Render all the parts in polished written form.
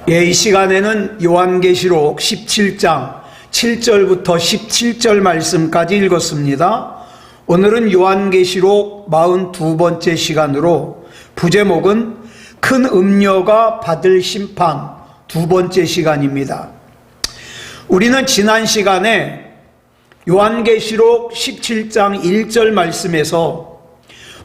이 시간에는 요한계시록 17장 7절부터 17절 말씀까지 읽었습니다. 오늘은 요한계시록 42번째 시간으로 부제목은 큰 음녀가 받을 심판 두 번째 시간입니다. 우리는 지난 시간에 요한계시록 17장 1절 말씀에서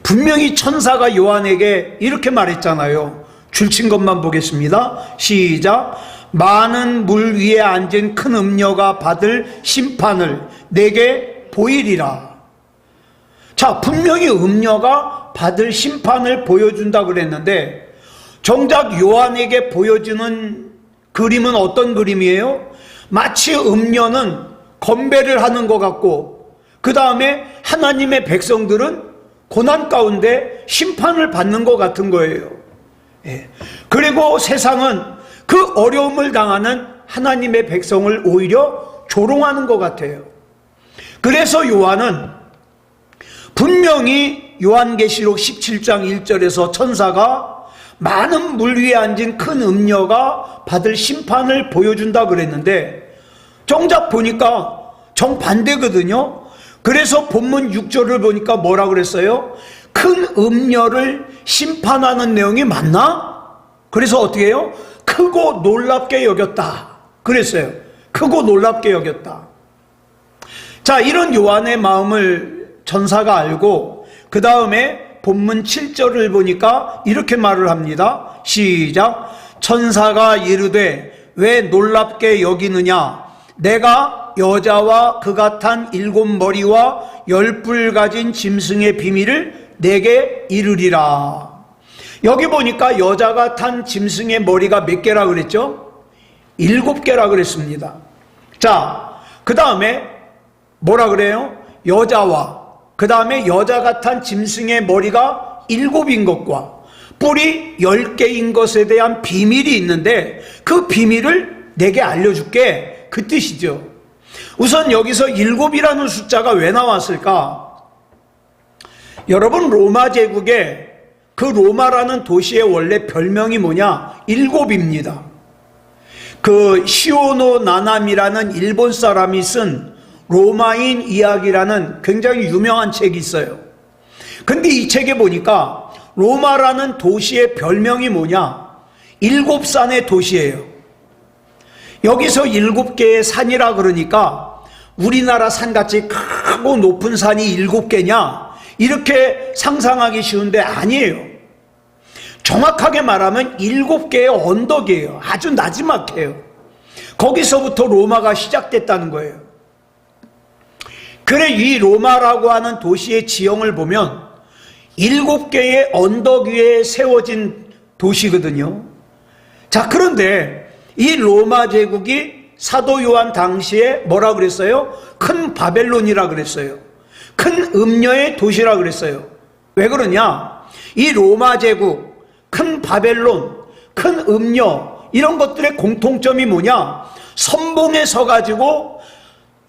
분명히 천사가 요한에게 이렇게 말했잖아요. 줄친 것만 보겠습니다. 시작. 많은 물 위에 앉은 큰 음녀가 받을 심판을 내게 보이리라. 자, 분명히 음녀가 받을 심판을 보여준다 그랬는데 정작 요한에게 보여주는 그림은 어떤 그림이에요? 마치 음녀는 건배를 하는 것 같고 그 다음에 하나님의 백성들은 고난 가운데 심판을 받는 것 같은 거예요. 그리고 세상은 그 어려움을 당하는 하나님의 백성을 오히려 조롱하는 것 같아요. 그래서 요한은 분명히 요한계시록 17장 1절에서 천사가 많은 물 위에 앉은 큰 음녀가 받을 심판을 보여준다 그랬는데 정작 보니까 정반대거든요. 그래서 본문 6절을 보니까 뭐라 그랬어요? 큰 음녀를 심판하는 내용이 맞나? 그래서 어떻게 해요? 크고 놀랍게 여겼다 그랬어요. 크고 놀랍게 여겼다. 자, 이런 요한의 마음을 천사가 알고 그 다음에 본문 7절을 보니까 이렇게 말을 합니다. 시작. 천사가 이르되 왜 놀랍게 여기느냐? 내가 여자와 그가 탄 7머리와 10뿔 가진 짐승의 비밀을 내게 이르리라. 여기 보니까 여자가 탄 짐승의 머리가 몇 개라 그랬죠? 7개라 그랬습니다. 자, 그 다음에 뭐라 그래요? 여자와 그 다음에 여자가 탄 짐승의 머리가 7인 것과 뿔이 10개인 것에 대한 비밀이 있는데 그 비밀을 내게 알려줄게, 그 뜻이죠. 우선 여기서 7이라는 숫자가 왜 나왔을까? 여러분, 로마 제국에 그 로마라는 도시의 원래 별명이 뭐냐? 7입니다. 그 시오노 나나미라는 일본 사람이 쓴 로마인 이야기라는 굉장히 유명한 책이 있어요. 근데 이 책에 보니까 로마라는 도시의 별명이 뭐냐? 7산의 도시예요. 여기서 7개의 산이라 그러니까 우리나라 산같이 크고 높은 산이 7개냐? 이렇게 상상하기 쉬운데 아니에요. 정확하게 말하면 7개의 언덕이에요. 아주 나지막해요. 거기서부터 로마가 시작됐다는 거예요. 그래, 이 로마라고 하는 도시의 지형을 보면 7개의 언덕 위에 세워진 도시거든요. 자, 그런데 이 로마 제국이 사도 요한 당시에 뭐라 그랬어요? 큰 바벨론이라 그랬어요. 큰 음녀의 도시라 그랬어요. 왜 그러냐? 이 로마 제국, 큰 바벨론, 큰 음녀, 이런 것들의 공통점이 뭐냐? 선봉에 서가지고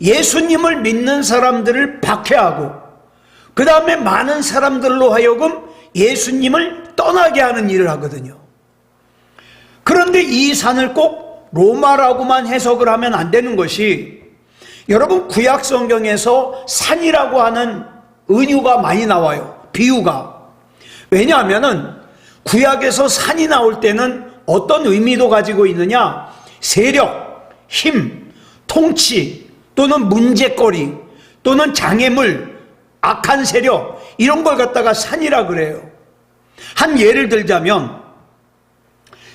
예수님을 믿는 사람들을 박해하고 그 다음에 많은 사람들로 하여금 예수님을 떠나게 하는 일을 하거든요. 그런데 이 산을 꼭 로마라고만 해석을 하면 안 되는 것이, 여러분, 구약 성경에서 산이라고 하는 은유가 많이 나와요. 비유가. 왜냐하면은 구약에서 산이 나올 때는 어떤 의미도 가지고 있느냐? 세력, 힘, 통치, 또는 문제거리, 또는 장애물, 악한 세력, 이런 걸 갖다가 산이라 그래요. 한 예를 들자면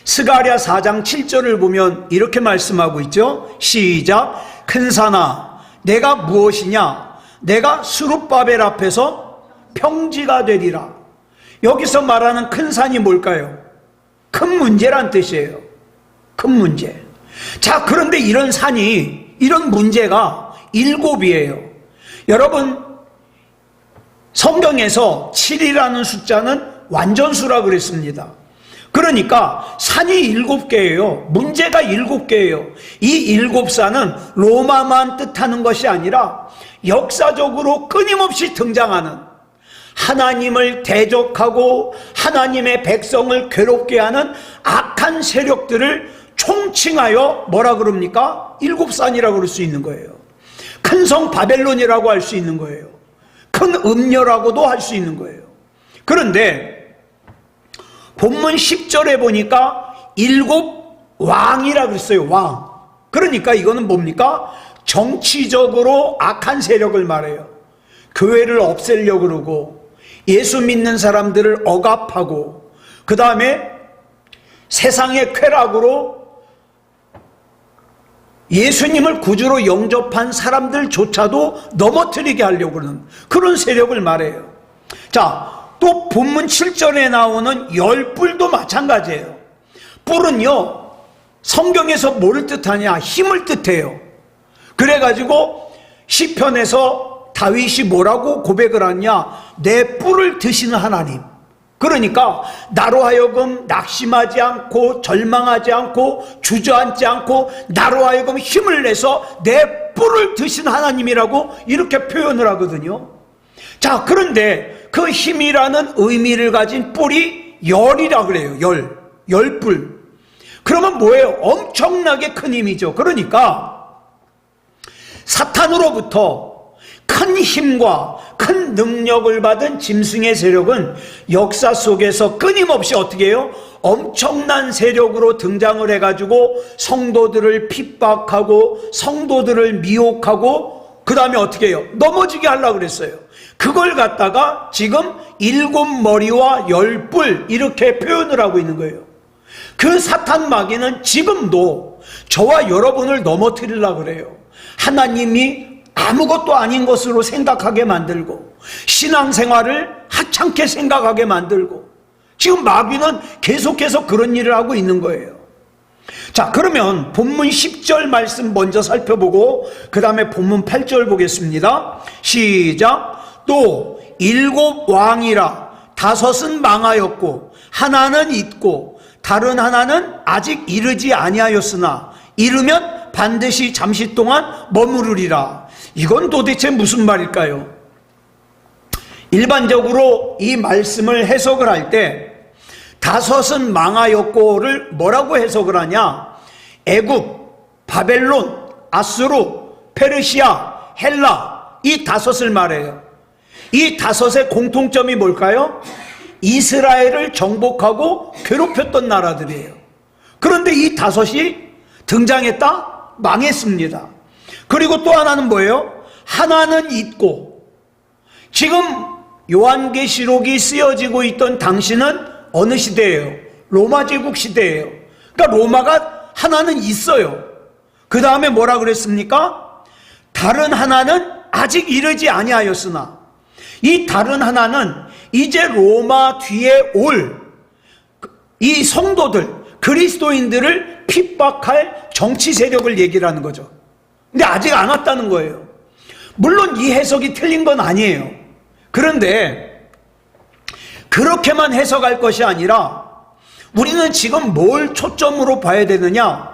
스가랴 4장 7절을 보면 이렇게 말씀하고 있죠. 시작. 큰 산아, 내가 무엇이냐? 내가 스룹바벨 앞에서 평지가 되리라. 여기서 말하는 큰 산이 뭘까요? 큰 문제란 뜻이에요. 큰 문제. 자, 그런데 이런 산이, 이런 문제가 7이에요. 여러분, 성경에서 7이라는 숫자는 완전수라 그랬습니다. 그러니까 산이 7개예요. 문제가 7개예요. 이 7산은 로마만 뜻하는 것이 아니라 역사적으로 끊임없이 등장하는 하나님을 대적하고 하나님의 백성을 괴롭게 하는 악한 세력들을 총칭하여 뭐라 그럽니까? 일곱산이라고 그럴 수 있는 거예요. 큰 성 바벨론이라고 할 수 있는 거예요. 큰 음녀라고도 할 수 있는 거예요. 그런데 본문 10절에 보니까 일곱 왕이라고 그랬어요. 왕. 그러니까 이거는 뭡니까? 정치적으로 악한 세력을 말해요. 교회를 없애려고 그러고 예수 믿는 사람들을 억압하고 그 다음에 세상의 쾌락으로 예수님을 구주로 영접한 사람들조차도 넘어뜨리게 하려고 하는 그런 세력을 말해요. 자, 또 본문 7절에 나오는 열뿔도 마찬가지예요. 뿔은요, 성경에서 뭐를 뜻하냐? 힘을 뜻해요. 그래가지고 시편에서 다윗이 뭐라고 고백을 하냐? 내 뿔을 드시는 하나님. 그러니까 나로 하여금 낙심하지 않고 절망하지 않고 주저앉지 않고 나로 하여금 힘을 내서 내 뿔을 드신 하나님이라고 이렇게 표현을 하거든요. 자, 그런데 그 힘이라는 의미를 가진 뿔이 열이라 그래요. 열뿔. 그러면 뭐예요? 엄청나게 큰 힘이죠. 그러니까 사탄으로부터 큰 힘과 큰 능력을 받은 짐승의 세력은 역사 속에서 끊임없이 어떻게 해요? 엄청난 세력으로 등장을 해가지고 성도들을 핍박하고 성도들을 미혹하고 그 다음에 어떻게 해요? 넘어지게 하려고 그랬어요. 그걸 갖다가 지금 일곱 머리와 열 뿔 이렇게 표현을 하고 있는 거예요. 그 사탄 마귀는 지금도 저와 여러분을 넘어뜨리려고 그래요. 하나님이 아무것도 아닌 것으로 생각하게 만들고 신앙생활을 하찮게 생각하게 만들고 지금 마귀는 계속해서 그런 일을 하고 있는 거예요. 자, 그러면 본문 10절 말씀 먼저 살펴보고 그 다음에 본문 8절 보겠습니다. 시작. 또 일곱 왕이라 다섯은 망하였고 하나는 있고 다른 하나는 아직 이르지 아니하였으나 이르면 반드시 잠시 동안 머무르리라. 이건 도대체 무슨 말일까요? 일반적으로 이 말씀을 해석을 할 때 다섯은 망하였고를 뭐라고 해석을 하냐? 애굽, 바벨론, 아수르, 페르시아, 헬라 이 다섯을 말해요. 이 다섯의 공통점이 뭘까요? 이스라엘을 정복하고 괴롭혔던 나라들이에요. 그런데 이 다섯이 등장했다? 망했습니다. 그리고 또 하나는 뭐예요? 하나는 있고 지금 요한계시록이 쓰여지고 있던 당시는 어느 시대예요? 로마 제국 시대예요. 그러니까 로마가 하나는 있어요. 그 다음에 뭐라 그랬습니까? 다른 하나는 아직 이르지 아니하였으나 이 다른 하나는 이제 로마 뒤에 올 이 성도들 그리스도인들을 핍박할 정치 세력을 얘기를 하는 거죠. 근데 아직 안 왔다는 거예요. 물론 이 해석이 틀린 건 아니에요. 그런데 그렇게만 해석할 것이 아니라 우리는 지금 뭘 초점으로 봐야 되느냐?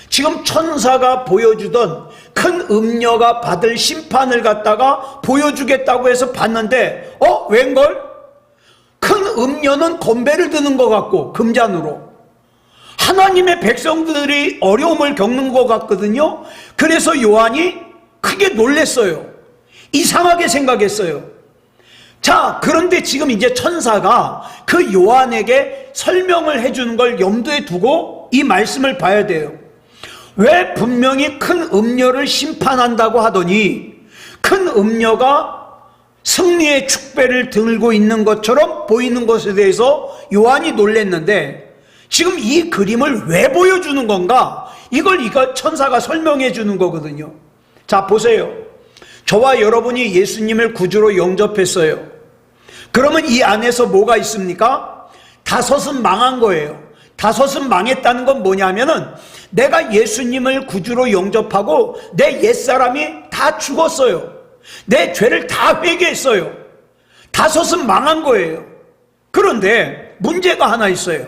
지금 천사가 보여주던 큰 음녀가 받을 심판을 갖다가 보여주겠다고 해서 봤는데 웬걸? 큰 음녀는 건배를 드는 것 같고 금잔으로 하나님의 백성들이 어려움을 겪는 것 같거든요. 그래서 요한이 크게 놀랬어요. 이상하게 생각했어요. 자, 그런데 지금 이제 천사가 그 요한에게 설명을 해주는 걸 염두에 두고 이 말씀을 봐야 돼요. 왜 분명히 큰 음녀를 심판한다고 하더니 큰 음녀가 승리의 축배를 들고 있는 것처럼 보이는 것에 대해서 요한이 놀랬는데 지금 이 그림을 왜 보여주는 건가? 이걸 천사가 설명해 주는 거거든요. 자, 보세요. 저와 여러분이 예수님을 구주로 영접했어요. 그러면 이 안에서 뭐가 있습니까? 다섯은 망한 거예요. 다섯은 망했다는 건 뭐냐면은 내가 예수님을 구주로 영접하고 내 옛사람이 다 죽었어요. 내 죄를 다 회개했어요. 다섯은 망한 거예요. 그런데 문제가 하나 있어요.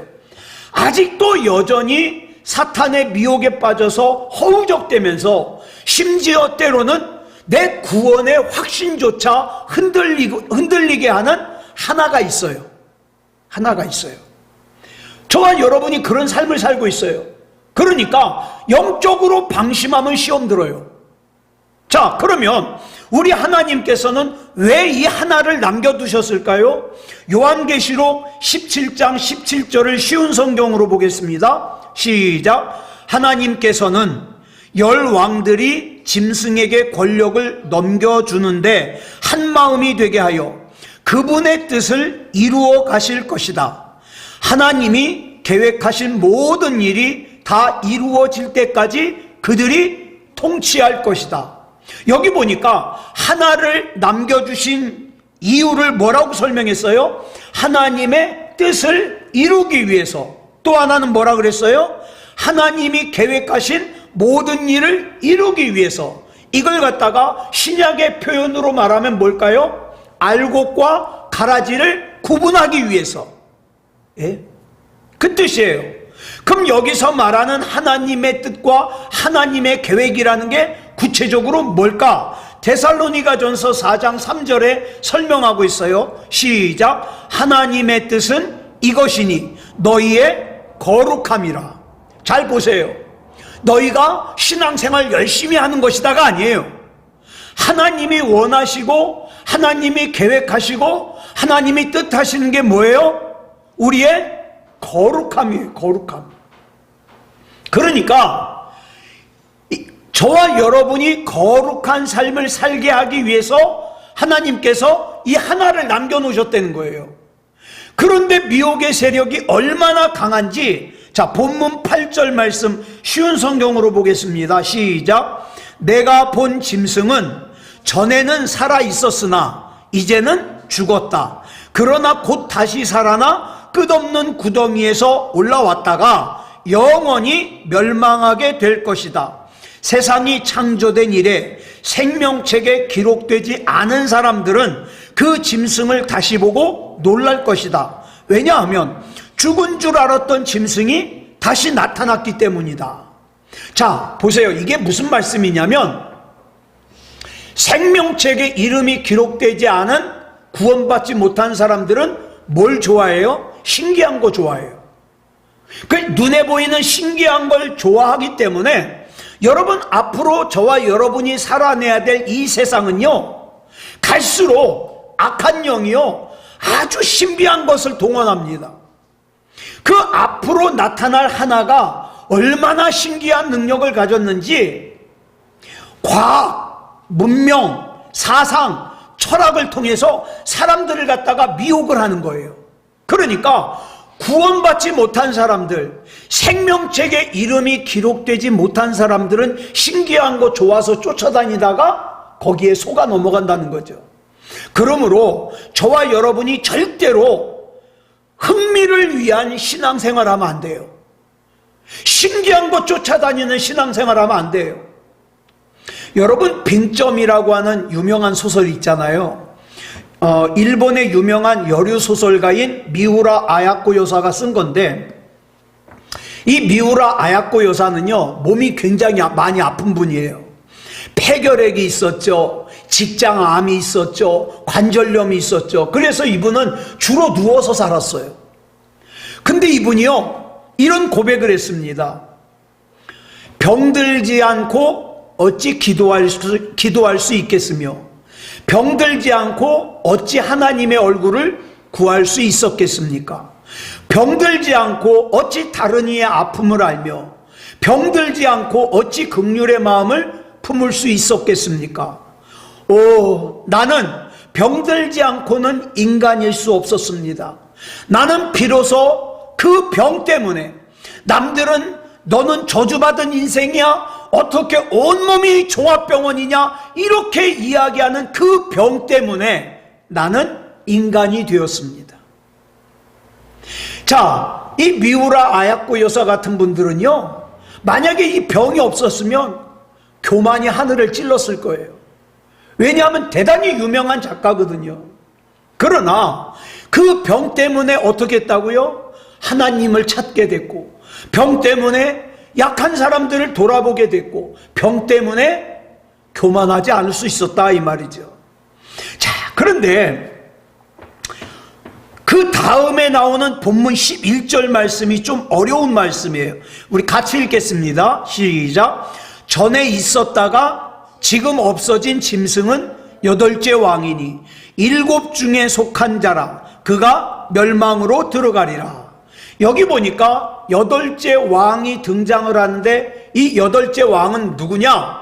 아직도 여전히 사탄의 미혹에 빠져서 허우적대면서 심지어 때로는 내 구원의 확신조차 흔들리게 하는 하나가 있어요. 하나가 있어요. 저와 여러분이 그런 삶을 살고 있어요. 그러니까 영적으로 방심하면 시험 들어요. 자, 그러면 우리 하나님께서는 왜 이 하나를 남겨두셨을까요? 요한계시록 17장 17절을 쉬운 성경으로 보겠습니다. 시작. 하나님께서는 열 왕들이 짐승에게 권력을 넘겨주는데 한마음이 되게 하여 그분의 뜻을 이루어 가실 것이다. 하나님이 계획하신 모든 일이 다 이루어질 때까지 그들이 통치할 것이다. 여기 보니까 하나를 남겨주신 이유를 뭐라고 설명했어요? 하나님의 뜻을 이루기 위해서. 또 하나는 뭐라 그랬어요? 하나님이 계획하신 모든 일을 이루기 위해서. 이걸 갖다가 신약의 표현으로 말하면 뭘까요? 알곡과 가라지를 구분하기 위해서. 예? 그 뜻이에요. 그럼 여기서 말하는 하나님의 뜻과 하나님의 계획이라는 게 구체적으로 뭘까? 데살로니가전서 4장 3절에 설명하고 있어요. 시작. 하나님의 뜻은 이것이니 너희의 거룩함이라. 잘 보세요. 너희가 신앙생활 열심히 하는 것이다가 아니에요. 하나님이 원하시고 하나님이 계획하시고 하나님이 뜻하시는 게 뭐예요? 우리의 거룩함이에요. 거룩함. 그러니까 저와 여러분이 거룩한 삶을 살게 하기 위해서 하나님께서 이 하나를 남겨놓으셨다는 거예요. 그런데 미혹의 세력이 얼마나 강한지, 자, 본문 8절 말씀 쉬운 성경으로 보겠습니다. 시작. 내가 본 짐승은 전에는 살아 있었으나 이제는 죽었다. 그러나 곧 다시 살아나 끝없는 구덩이에서 올라왔다가 영원히 멸망하게 될 것이다. 세상이 창조된 이래 생명책에 기록되지 않은 사람들은 그 짐승을 다시 보고 놀랄 것이다. 왜냐하면 죽은 줄 알았던 짐승이 다시 나타났기 때문이다. 자, 보세요. 이게 무슨 말씀이냐면 생명책에 이름이 기록되지 않은 구원받지 못한 사람들은 뭘 좋아해요? 신기한 거 좋아해요. 그 눈에 보이는 신기한 걸 좋아하기 때문에 여러분, 앞으로 저와 여러분이 살아내야 될 이 세상은요, 갈수록 악한 영이요, 아주 신비한 것을 동원합니다. 그 앞으로 나타날 하나가 얼마나 신기한 능력을 가졌는지 과학, 문명, 사상, 철학을 통해서 사람들을 갖다가 미혹을 하는 거예요. 그러니까 구원받지 못한 사람들, 생명책에 이름이 기록되지 못한 사람들은 신기한 거 좋아서 쫓아다니다가 거기에 속아 넘어간다는 거죠. 그러므로 저와 여러분이 절대로 흥미를 위한 신앙생활 하면 안 돼요. 신기한 거 쫓아다니는 신앙생활 하면 안 돼요. 여러분, 빙점이라고 하는 유명한 소설이 있잖아요. 일본의 유명한 여류 소설가인 미우라 아야코 여사가 쓴 건데, 이 미우라 아야코 여사는요, 몸이 굉장히 많이 아픈 분이에요. 폐결핵이 있었죠. 직장암이 있었죠. 관절염이 있었죠. 그래서 이분은 주로 누워서 살았어요. 근데 이분이요, 이런 고백을 했습니다. 병들지 않고 어찌 기도할 수 있겠으며, 병들지 않고 어찌 하나님의 얼굴을 구할 수 있었겠습니까? 병들지 않고 어찌 다른 이의 아픔을 알며, 병들지 않고 어찌 긍휼의 마음을 품을 수 있었겠습니까? 나는 병들지 않고는 인간일 수 없었습니다. 나는 비로소 그 병 때문에, 남들은 너는 저주받은 인생이야, 어떻게 온몸이 종합병원이냐, 이렇게 이야기하는 그 병 때문에 나는 인간이 되었습니다. 자, 이 미우라 아야코 여사 같은 분들은요, 만약에 이 병이 없었으면 교만이 하늘을 찔렀을 거예요. 왜냐하면 대단히 유명한 작가거든요. 그러나 그 병 때문에 어떻게 했다고요? 하나님을 찾게 됐고, 병 때문에 약한 사람들을 돌아보게 됐고, 병 때문에 교만하지 않을 수 있었다, 이 말이죠. 자, 그런데 그 다음에 나오는 본문 11절 말씀이 좀 어려운 말씀이에요. 우리 같이 읽겠습니다. 시작. 전에 있었다가 지금 없어진 짐승은 8째 왕이니 7 중에 속한 자라. 그가 멸망으로 들어가리라. 여기 보니까 8째 왕이 등장을 하는데 이 8째 왕은 누구냐?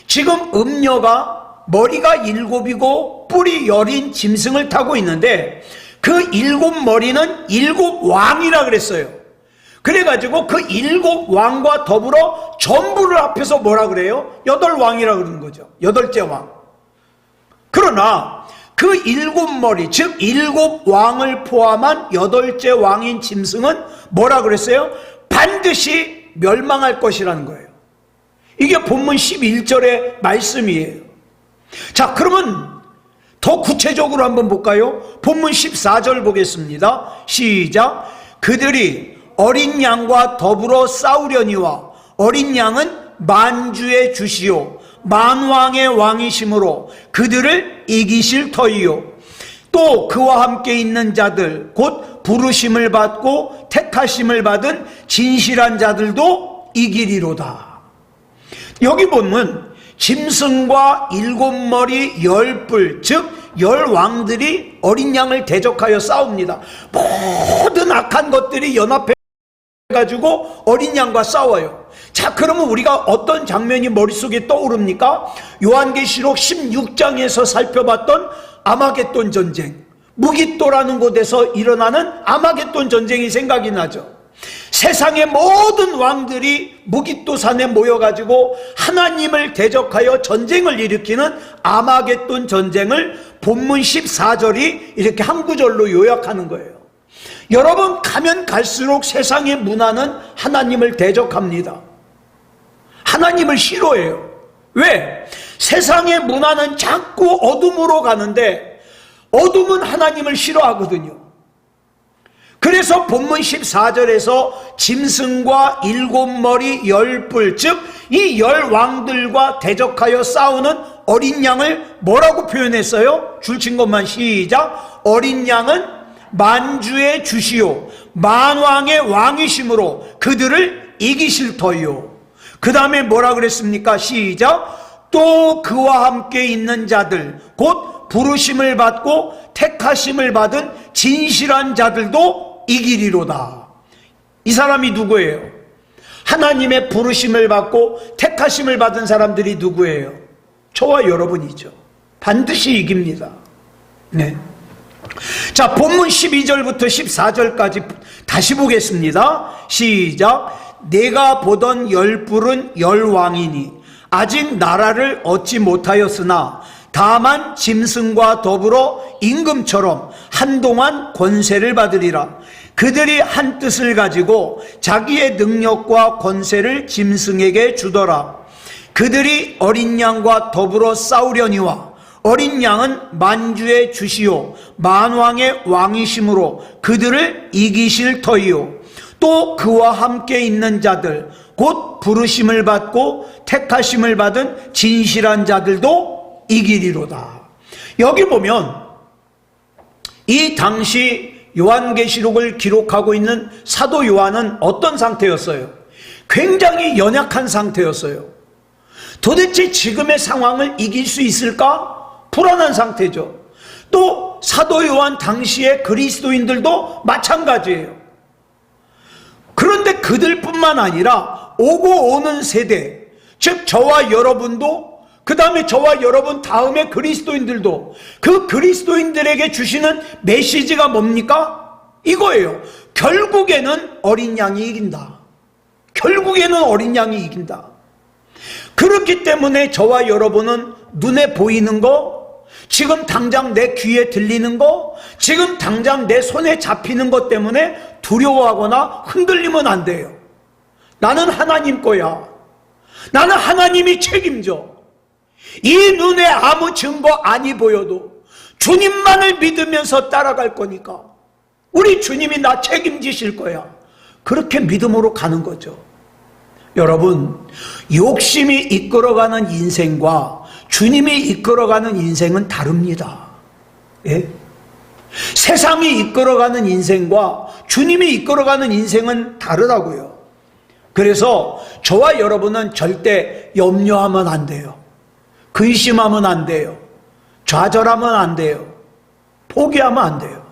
지금 음녀가 머리가 7이고 뿔이 10인 짐승을 타고 있는데 그 7 머리는 7 왕이라 그랬어요. 그래가지고 그 7 왕과 더불어 전부를 합해서 뭐라 그래요? 8 왕이라 그러는 거죠. 8째 왕. 그러나 그 7 머리, 즉 7 왕을 포함한 8째 왕인 짐승은 뭐라 그랬어요? 반드시 멸망할 것이라는 거예요. 이게 본문 11절의 말씀이에요. 자, 그러면 더 구체적으로 한번 볼까요? 본문 14절 보겠습니다. 시작. 그들이 어린 양과 더불어 싸우려니와 어린 양은 만주의 주시오 만왕의 왕이심으로 그들을 이기실 터이요. 또 그와 함께 있는 자들 곧 부르심을 받고 택하심을 받은 진실한 자들도 이기리로다. 여기 보면 짐승과 7머리 10뿔 즉 10왕들이 어린 양을 대적하여 싸웁니다. 모든 악한 것들이 연합해 가지고 어린 양과 싸워요. 자, 그러면 우리가 어떤 장면이 머릿속에 떠오릅니까? 요한계시록 16장에서 살펴봤던 아마겟돈 전쟁, 무깃도라는 곳에서 일어나는 아마겟돈 전쟁이 생각이 나죠. 세상의 모든 왕들이 무깃도 산에 모여가지고 하나님을 대적하여 전쟁을 일으키는 아마겟돈 전쟁을 본문 14절이 이렇게 한 구절로 요약하는 거예요. 여러분, 가면 갈수록 세상의 문화는 하나님을 대적합니다. 하나님을 싫어해요. 왜? 세상의 문화는 자꾸 어둠으로 가는데 어둠은 하나님을 싫어하거든요. 그래서 본문 14절에서 짐승과 7머리 10뿔 즉 이 10왕들과 대적하여 싸우는 어린 양을 뭐라고 표현했어요? 줄친 것만 시작. 어린 양은 만주의 주시오 만왕의 왕이심으로 그들을 이기실 터이요. 그 다음에 뭐라 그랬습니까? 시작. 또 그와 함께 있는 자들 곧 부르심을 받고 택하심을 받은 진실한 자들도 이기리로다. 이 사람이 누구예요? 하나님의 부르심을 받고 택하심을 받은 사람들이 누구예요? 저와 여러분이죠. 반드시 이깁니다. 네. 자, 본문 12절부터 14절까지 다시 보겠습니다. 시작. 내가 보던 10뿔은 10왕이니 아직 나라를 얻지 못하였으나 다만 짐승과 더불어 임금처럼 한동안 권세를 받으리라. 그들이 한 뜻을 가지고 자기의 능력과 권세를 짐승에게 주더라. 그들이 어린 양과 더불어 싸우려니와 어린 양은 만주의 주시오 만왕의 왕이심으로 그들을 이기실 터이요. 또 그와 함께 있는 자들 곧 부르심을 받고 택하심을 받은 진실한 자들도 이기리로다. 여기 보면 이 당시 요한계시록을 기록하고 있는 사도 요한은 어떤 상태였어요? 굉장히 연약한 상태였어요. 도대체 지금의 상황을 이길 수 있을까? 불안한 상태죠. 또 사도 요한 당시의 그리스도인들도 마찬가지예요. 그런데 그들뿐만 아니라 오고 오는 세대, 즉 저와 여러분도, 그 다음에 저와 여러분 다음에 그리스도인들도 그 그리스도인들에게 주시는 메시지가 뭡니까? 이거예요. 결국에는 어린 양이 이긴다. 결국에는 어린 양이 이긴다. 그렇기 때문에 저와 여러분은 눈에 보이는 거, 지금 당장 내 귀에 들리는 거, 지금 당장 내 손에 잡히는 것 때문에 두려워하거나 흔들리면 안 돼요. 나는 하나님 거야. 나는 하나님이 책임져. 이 눈에 아무 증거 아니 보여도 주님만을 믿으면서 따라갈 거니까 우리 주님이 나 책임지실 거야. 그렇게 믿음으로 가는 거죠. 여러분, 욕심이 이끌어가는 인생과 주님이 이끌어가는 인생은 다릅니다. 예? 세상이 이끌어가는 인생과 주님이 이끌어가는 인생은 다르다고요. 그래서 저와 여러분은 절대 염려하면 안 돼요. 근심하면 안 돼요. 좌절하면 안 돼요. 포기하면 안 돼요.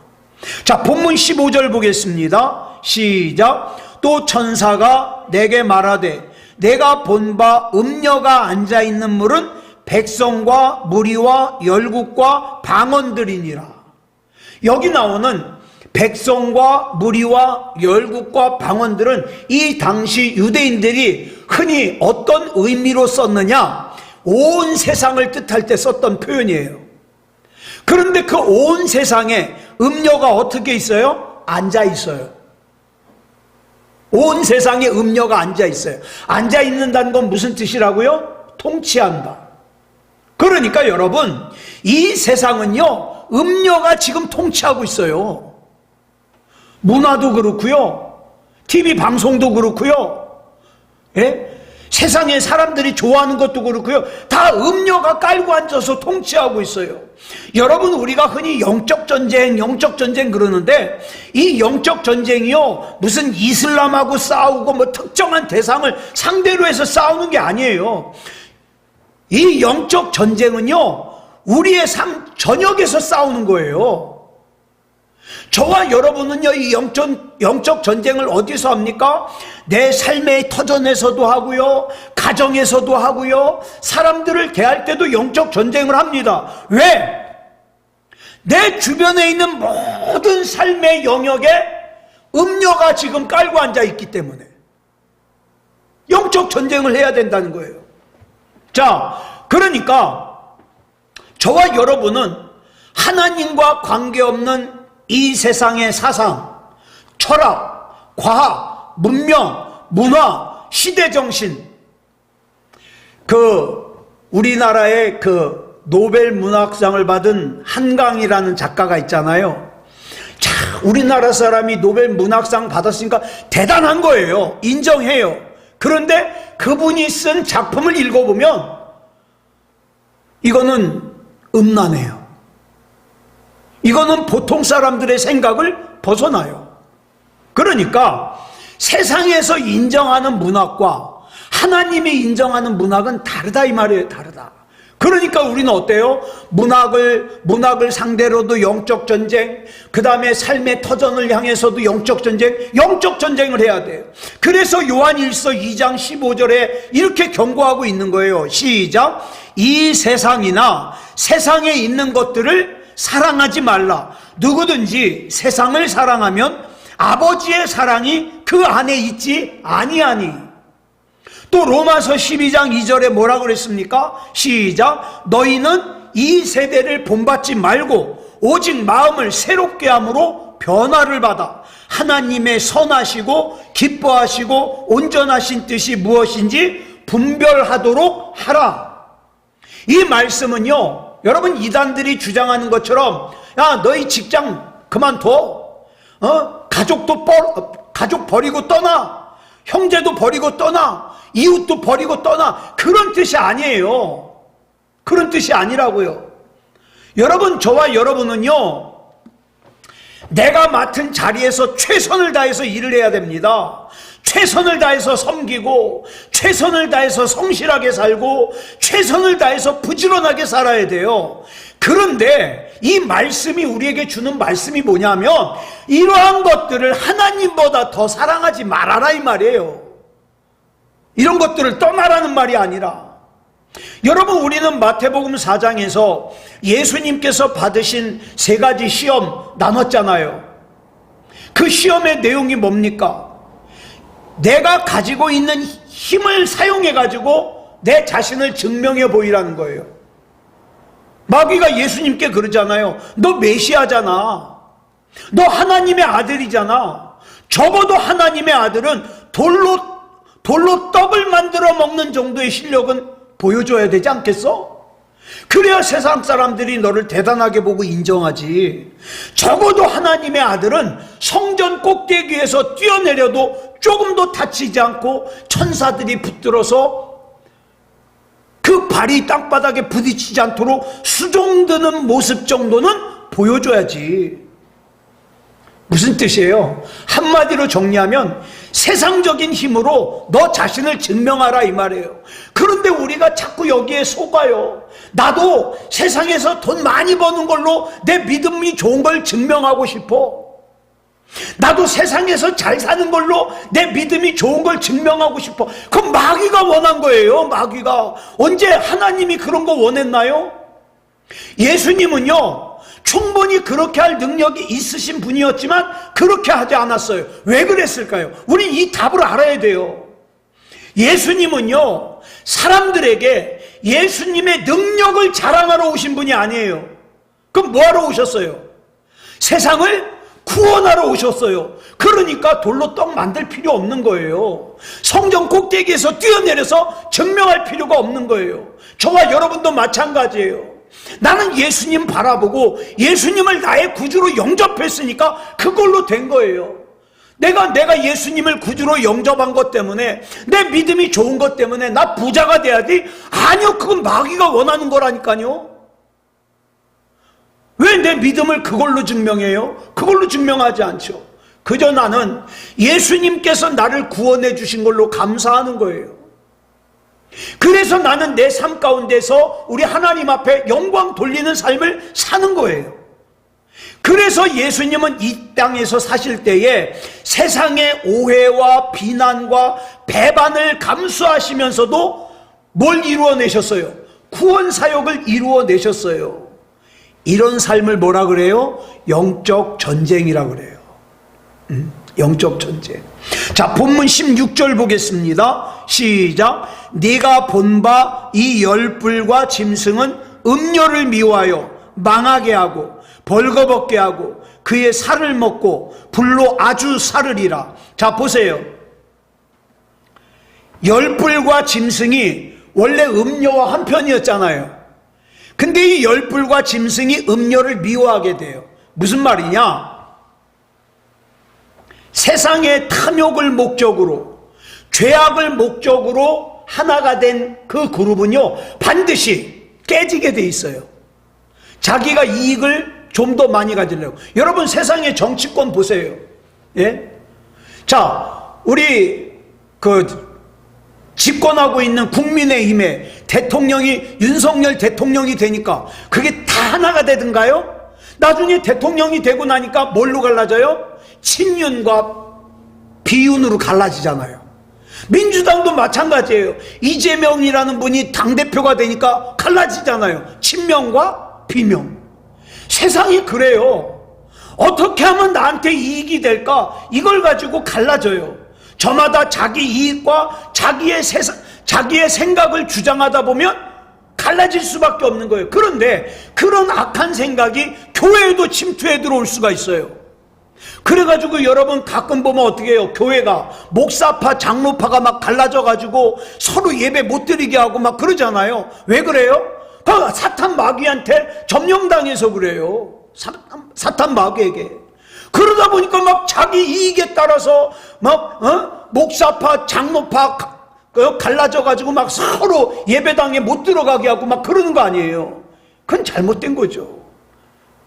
자, 본문 15절 보겠습니다. 시작. 또 천사가 내게 말하되 내가 본 바 음녀가 앉아있는 물은 백성과 무리와 열국과 방언들이니라. 여기 나오는 백성과 무리와 열국과 방언들은 이 당시 유대인들이 흔히 어떤 의미로 썼느냐? 온 세상을 뜻할 때 썼던 표현이에요. 그런데 그 온 세상에 음녀가 어떻게 있어요? 앉아 있어요. 온 세상에 음녀가 앉아 있어요. 앉아 있는다는 건 무슨 뜻이라고요? 통치한다. 그러니까 여러분, 이 세상은요, 음녀가 지금 통치하고 있어요. 문화도 그렇고요, TV 방송도 그렇고요, 예? 세상에 사람들이 좋아하는 것도 그렇고요, 다 음녀가 깔고 앉아서 통치하고 있어요. 여러분, 우리가 흔히 영적 전쟁 그러는데, 이 영적 전쟁이요, 무슨 이슬람하고 싸우고 뭐 특정한 대상을 상대로 해서 싸우는 게 아니에요. 이 영적 전쟁은요, 우리의 삶 전역에서 싸우는 거예요. 저와 여러분은요, 이 영적 전쟁을 어디서 합니까? 내 삶의 터전에서도 하고요, 가정에서도 하고요, 사람들을 대할 때도 영적 전쟁을 합니다. 왜? 내 주변에 있는 모든 삶의 영역에 음녀가 지금 깔고 앉아 있기 때문에 영적 전쟁을 해야 된다는 거예요. 자, 그러니까 저와 여러분은 하나님과 관계없는 이 세상의 사상, 철학, 과학, 문명, 문화, 시대정신, 우리나라의 노벨 문학상을 받은 한강이라는 작가가 있잖아요. 자, 우리나라 사람이 노벨 문학상 받았으니까 대단한 거예요. 인정해요. 그런데 그분이 쓴 작품을 읽어보면 이거는 음란해요. 이거는 보통 사람들의 생각을 벗어나요. 그러니까 세상에서 인정하는 문학과 하나님이 인정하는 문학은 다르다 이 말이에요. 다르다. 그러니까 우리는 어때요? 문학을 상대로도 영적 전쟁, 그 다음에 삶의 터전을 향해서도 영적 전쟁을 해야 돼요. 그래서 요한일서 2장 15절에 이렇게 경고하고 있는 거예요. 시작. 이 세상이나 세상에 있는 것들을 사랑하지 말라. 누구든지 세상을 사랑하면 아버지의 사랑이 그 안에 있지 아니하니. 또 로마서 12장 2절에 뭐라고 그랬습니까? 시작. 너희는 이 세대를 본받지 말고 오직 마음을 새롭게 함으로 변화를 받아 하나님의 선하시고 기뻐하시고 온전하신 뜻이 무엇인지 분별하도록 하라. 이 말씀은요, 여러분, 이단들이 주장하는 것처럼 야, 너희 직장 그만둬, 가족 버리고 떠나, 형제도 버리고 떠나, 이웃도 버리고 떠나, 그런 뜻이 아니에요. 그런 뜻이 아니라고요. 여러분, 저와 여러분은요, 내가 맡은 자리에서 최선을 다해서 일을 해야 됩니다. 최선을 다해서 섬기고, 최선을 다해서 성실하게 살고, 최선을 다해서 부지런하게 살아야 돼요. 그런데 이 말씀이 우리에게 주는 말씀이 뭐냐면, 이러한 것들을 하나님보다 더 사랑하지 말아라 이 말이에요. 이런 것들을 떠나라는 말이 아니라, 여러분, 우리는 마태복음 4장에서 예수님께서 받으신 3가지 시험 나눴잖아요. 그 시험의 내용이 뭡니까? 내가 가지고 있는 힘을 사용해 가지고 내 자신을 증명해 보이라는 거예요. 마귀가 예수님께 그러잖아요. 너 메시아잖아. 너 하나님의 아들이잖아. 적어도 하나님의 아들은 돌로 떡을 만들어 먹는 정도의 실력은 보여줘야 되지 않겠어? 그래야 세상 사람들이 너를 대단하게 보고 인정하지. 적어도 하나님의 아들은 성전 꼭대기에서 뛰어내려도 조금도 다치지 않고 천사들이 붙들어서 그 발이 땅바닥에 부딪히지 않도록 수종드는 모습 정도는 보여줘야지. 무슨 뜻이에요? 한마디로 정리하면 세상적인 힘으로 너 자신을 증명하라 이 말이에요. 그런데 우리가 자꾸 여기에 속아요. 나도 세상에서 돈 많이 버는 걸로 내 믿음이 좋은 걸 증명하고 싶어. 나도 세상에서 잘 사는 걸로 내 믿음이 좋은 걸 증명하고 싶어. 그건 마귀가 원한 거예요. 마귀가. 언제 하나님이 그런 거 원했나요? 예수님은요 충분히 그렇게 할 능력이 있으신 분이었지만 그렇게 하지 않았어요. 왜 그랬을까요? 우린 이 답을 알아야 돼요. 예수님은요 사람들에게 예수님의 능력을 자랑하러 오신 분이 아니에요. 그럼 뭐하러 오셨어요? 세상을 구원하러 오셨어요. 그러니까 돌로 떡 만들 필요 없는 거예요. 성전 꼭대기에서 뛰어내려서 증명할 필요가 없는 거예요. 저와 여러분도 마찬가지예요. 나는 예수님 바라보고 예수님을 나의 구주로 영접했으니까 그걸로 된 거예요. 내가 예수님을 구주로 영접한 것 때문에 내 믿음이 좋은 것 때문에 나 부자가 돼야지? 아니요, 그건 마귀가 원하는 거라니까요. 왜 내 믿음을 그걸로 증명해요? 그걸로 증명하지 않죠. 그저 나는 예수님께서 나를 구원해 주신 걸로 감사하는 거예요. 그래서 나는 내 삶 가운데서 우리 하나님 앞에 영광 돌리는 삶을 사는 거예요. 그래서 예수님은 이 땅에서 사실 때에 세상의 오해와 비난과 배반을 감수하시면서도 뭘 이루어내셨어요? 구원 사역을 이루어내셨어요. 이런 삶을 뭐라 그래요? 영적 전쟁이라 그래요. 영적 전쟁. 자, 본문 16절 보겠습니다. 시작. 네가 본 바 이 열불과 짐승은 음료를 미워하여 망하게 하고 벌거벗게 하고 그의 살을 먹고 불로 아주 사르리라. 자, 보세요. 열불과 짐승이 원래 음료와 한편이었잖아요. 근데 이 열불과 짐승이 음료를 미워하게 돼요. 무슨 말이냐? 세상의 탐욕을 목적으로, 죄악을 목적으로 하나가 된 그 그룹은요 반드시 깨지게 돼 있어요. 자기가 이익을 좀 더 많이 가지려고. 여러분 세상의 정치권 보세요. 예? 자, 우리 집권하고 있는 국민의힘의 대통령이 윤석열 대통령이 되니까 그게 다 하나가 되든가요? 나중에 대통령이 되고 나니까 뭘로 갈라져요? 친윤과 비윤으로 갈라지잖아요. 민주당도 마찬가지예요. 이재명이라는 분이 당대표가 되니까 갈라지잖아요. 친명과 비명. 세상이 그래요. 어떻게 하면 나한테 이익이 될까? 이걸 가지고 갈라져요. 저마다 자기 이익과 자기의 생각을 주장하다 보면 갈라질 수밖에 없는 거예요. 그런데 그런 악한 생각이 교회에도 침투해 들어올 수가 있어요. 그래가지고 여러분 가끔 보면 어떻게 해요? 교회가 목사파 장로파가 막 갈라져가지고 서로 예배 못 드리게 하고 막 그러잖아요. 왜 그래요? 사탄 마귀한테 점령당해서 그래요. 사탄 마귀에게. 그러다 보니까 막 자기 이익에 따라서 막 목사파 장로파 갈라져가지고 막 서로 예배당에 못 들어가게 하고 막 그러는 거 아니에요. 그건 잘못된 거죠.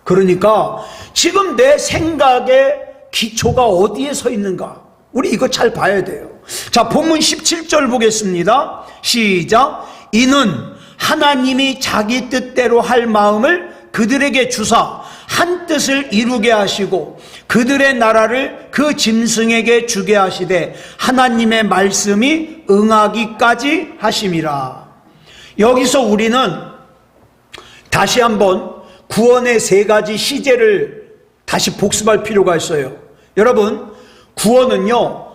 그러니까 지금 내 생각의 기초가 어디에 서 있는가? 우리 이거 잘 봐야 돼요. 자, 본문 17절 보겠습니다. 시작. 이는 하나님이 자기 뜻대로 할 마음을 그들에게 주사 한 뜻을 이루게 하시고 그들의 나라를 그 짐승에게 주게 하시되 하나님의 말씀이 응하기까지 하심이라. 여기서 우리는 다시 한번 구원의 세 가지 시제를 다시 복습할 필요가 있어요. 여러분, 구원은요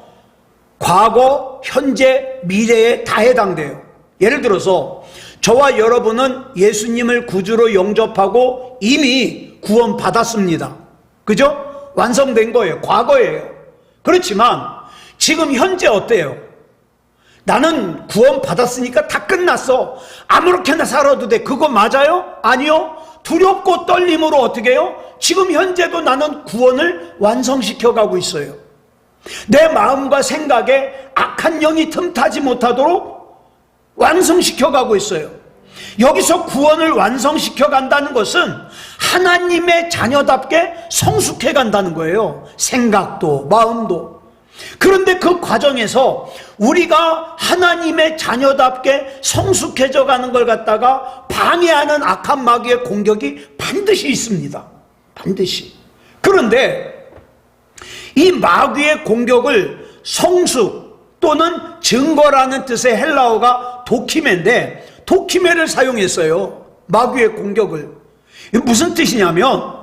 과거, 현재, 미래에 다 해당돼요. 예를 들어서 저와 여러분은 예수님을 구주로 영접하고 이미 구원 받았습니다. 그죠? 완성된 거예요. 과거예요. 그렇지만 지금 현재 어때요? 나는 구원 받았으니까 다 끝났어. 아무렇게나 살아도 돼. 그거 맞아요? 아니요. 두렵고 떨림으로 어떻게 해요? 지금 현재도 나는 구원을 완성시켜 가고 있어요. 내 마음과 생각에 악한 영이 틈타지 못하도록 완성시켜 가고 있어요. 여기서 구원을 완성시켜 간다는 것은 하나님의 자녀답게 성숙해 간다는 거예요. 생각도 마음도. 그런데 그 과정에서 우리가 하나님의 자녀답게 성숙해져 가는 걸 갖다가 방해하는 악한 마귀의 공격이 반드시 있습니다. 반드시. 그런데 이 마귀의 공격을 성숙 또는 증거라는 뜻의 헬라어가 도키메인데, 도키메를 사용했어요. 마귀의 공격을. 무슨 뜻이냐면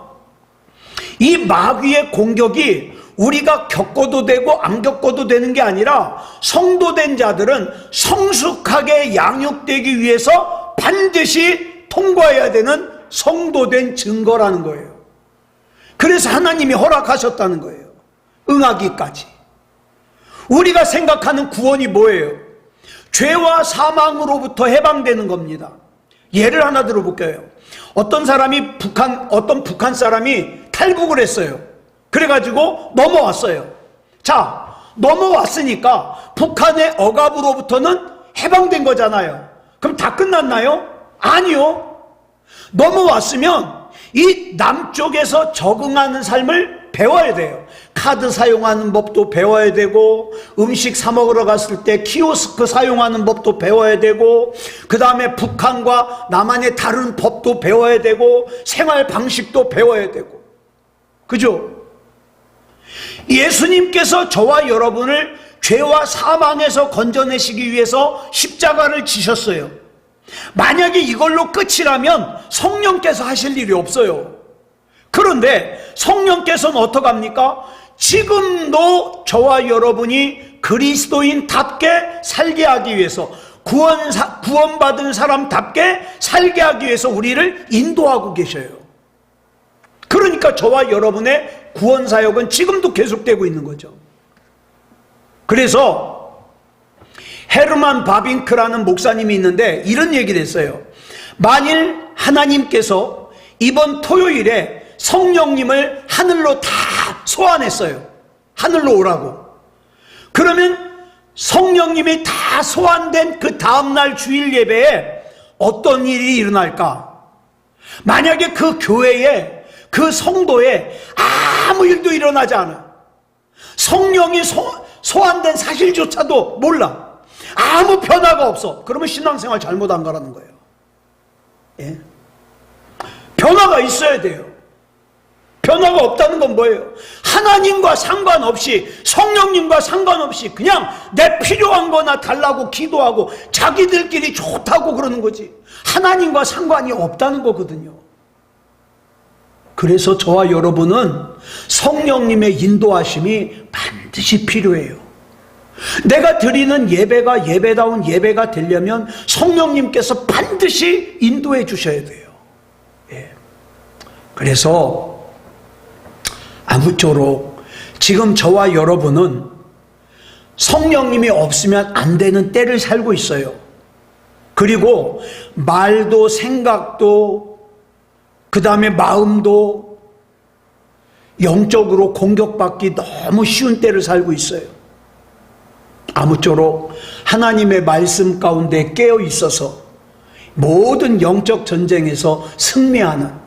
이 마귀의 공격이 우리가 겪어도 되고 안 겪어도 되는 게 아니라 성도된 자들은 성숙하게 양육되기 위해서 반드시 통과해야 되는 성도된 증거라는 거예요. 그래서 하나님이 허락하셨다는 거예요. 응하기까지. 우리가 생각하는 구원이 뭐예요? 죄와 사망으로부터 해방되는 겁니다. 예를 하나 들어볼게요. 어떤 북한 사람이 탈북을 했어요. 그래가지고 넘어왔어요. 자, 넘어왔으니까 북한의 억압으로부터는 해방된 거잖아요. 그럼 다 끝났나요? 아니요. 넘어왔으면 이 남쪽에서 적응하는 삶을 배워야 돼요. 카드 사용하는 법도 배워야 되고, 음식 사 먹으러 갔을 때 키오스크 사용하는 법도 배워야 되고, 그 다음에 북한과 남한의 다른 법도 배워야 되고, 생활 방식도 배워야 되고. 그죠? 예수님께서 저와 여러분을 죄와 사망에서 건져내시기 위해서 십자가를 지셨어요. 만약에 이걸로 끝이라면 성령께서 하실 일이 없어요. 그런데 성령께서는 어떡합니까? 지금도 저와 여러분이 그리스도인답게 살게 하기 위해서, 구원받은 사람답게 살게 하기 위해서 우리를 인도하고 계셔요. 그러니까 저와 여러분의 구원 사역은 지금도 계속되고 있는 거죠. 그래서 헤르만 바빙크라는 목사님이 있는데 이런 얘기를 했어요. 만일 하나님께서 이번 토요일에 성령님을 하늘로 다 소환했어요. 하늘로 오라고. 그러면 성령님이 다 소환된 그 다음날 주일 예배에 어떤 일이 일어날까? 만약에 그 교회에, 그 성도에 아무 일도 일어나지 않아. 성령이 소환된 사실조차도 몰라. 아무 변화가 없어. 그러면 신앙생활 잘못한 거라는 거예요. 예? 변화가 있어야 돼요. 변화가 없다는 건 뭐예요? 하나님과 상관없이, 성령님과 상관없이 그냥 내 필요한 거나 달라고 기도하고 자기들끼리 좋다고 그러는 거지. 하나님과 상관이 없다는 거거든요. 그래서 저와 여러분은 성령님의 인도하심이 반드시 필요해요. 내가 드리는 예배가 예배다운 예배가 되려면 성령님께서 반드시 인도해 주셔야 돼요. 예. 그래서 아무쪼록 지금 저와 여러분은 성령님이 없으면 안 되는 때를 살고 있어요. 그리고 말도 생각도 그 다음에 마음도 영적으로 공격받기 너무 쉬운 때를 살고 있어요. 아무쪼록 하나님의 말씀 가운데 깨어 있어서 모든 영적 전쟁에서 승리하는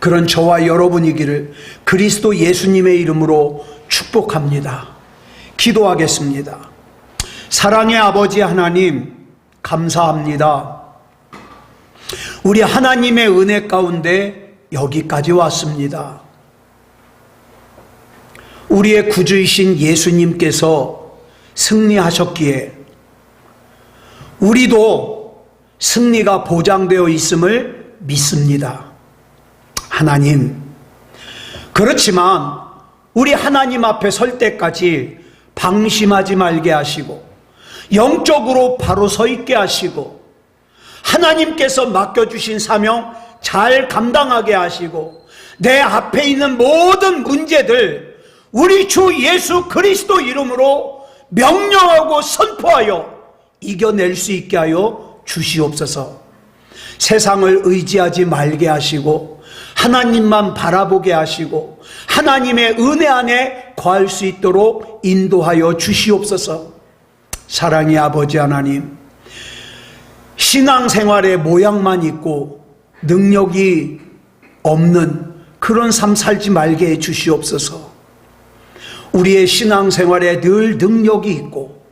그런 저와 여러분이기를 그리스도 예수님의 이름으로 축복합니다. 기도하겠습니다. 사랑의 아버지 하나님, 감사합니다. 우리 하나님의 은혜 가운데 여기까지 왔습니다. 우리의 구주이신 예수님께서 승리하셨기에 우리도 승리가 보장되어 있음을 믿습니다. 하나님, 그렇지만 우리 하나님 앞에 설 때까지 방심하지 말게 하시고 영적으로 바로 서 있게 하시고 하나님께서 맡겨주신 사명 잘 감당하게 하시고 내 앞에 있는 모든 문제들 우리 주 예수 그리스도 이름으로 명령하고 선포하여 이겨낼 수 있게 하여 주시옵소서. 세상을 의지하지 말게 하시고 하나님만 바라보게 하시고 하나님의 은혜 안에 거할 수 있도록 인도하여 주시옵소서. 사랑의 아버지 하나님, 신앙생활의 모양만 있고 능력이 없는 그런 삶 살지 말게 해 주시옵소서. 우리의 신앙생활에 늘 능력이 있고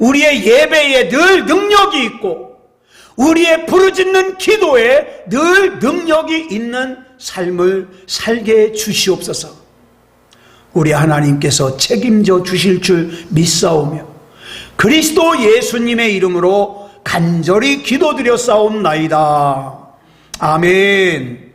우리의 예배에 늘 능력이 있고 우리의 부르짖는 기도에 늘 능력이 있는 삶을 살게 해 주시옵소서. 우리 하나님께서 책임져 주실 줄 믿사오며 그리스도 예수님의 이름으로 간절히 기도드렸사옵나이다. 아멘.